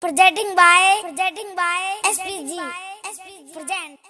Presenting by SPG. Present.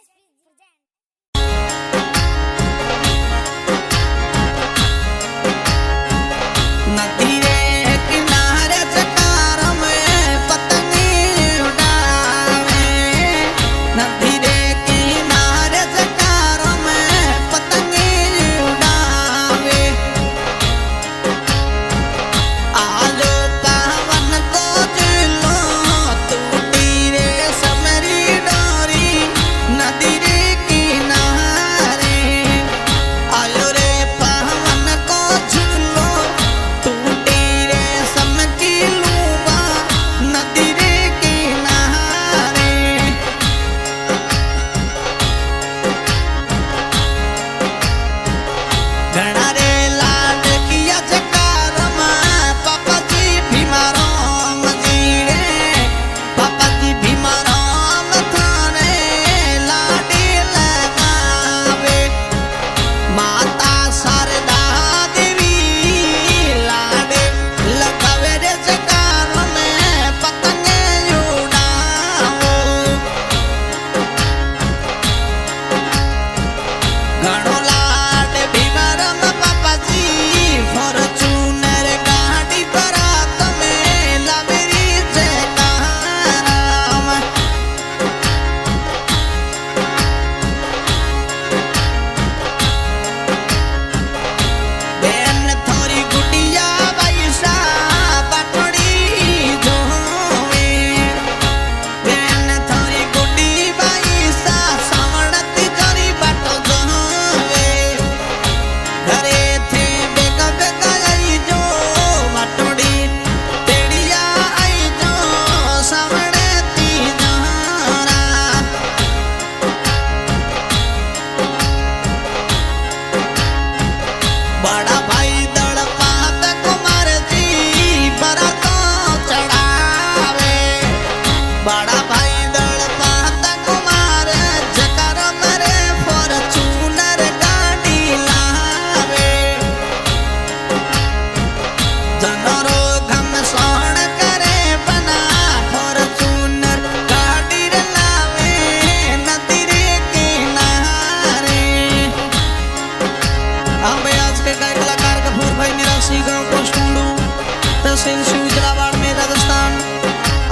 तहसील शिवजलाबाड़ में राजस्थान।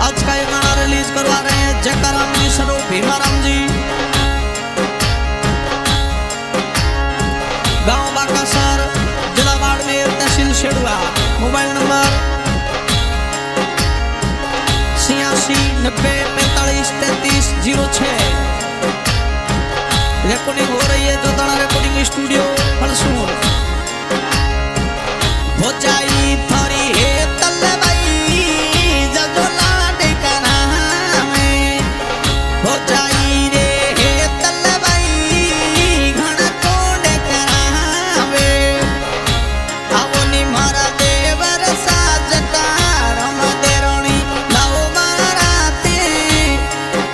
आज का ये गाना रिलीज करवा रहे हैं जकाराम जी स्वरूप भीमाराम जी, गांव बाकासर, जिला बाड़मेर, तहसील शेड़ुआ। Mobile number 8690453306। रिकॉर्डिंग हो रही है जोताड़ा रिकॉर्डिंग स्टूडियो फलसूर। हो जाई थारी है तलवाई जजो लाडे कना में, हो जाई रे है तलवाई घण कोडे कना में। आवो नी मारा देवर साजकार हम देरोणी लाओ मारा ते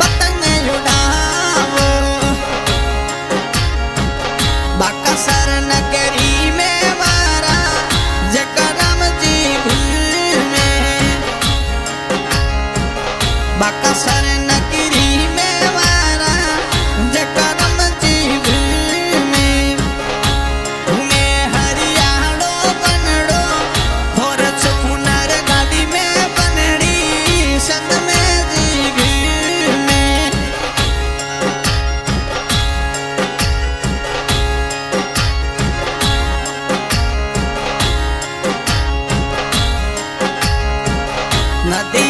पतंग उड़ावो। बाकासर नगरी में बाकासर नगरी में वारा जकाराम जी में घूमे हरियाणो बनड़ो और सुनर गाड़ी में बनड़ी संग में जी में। नदी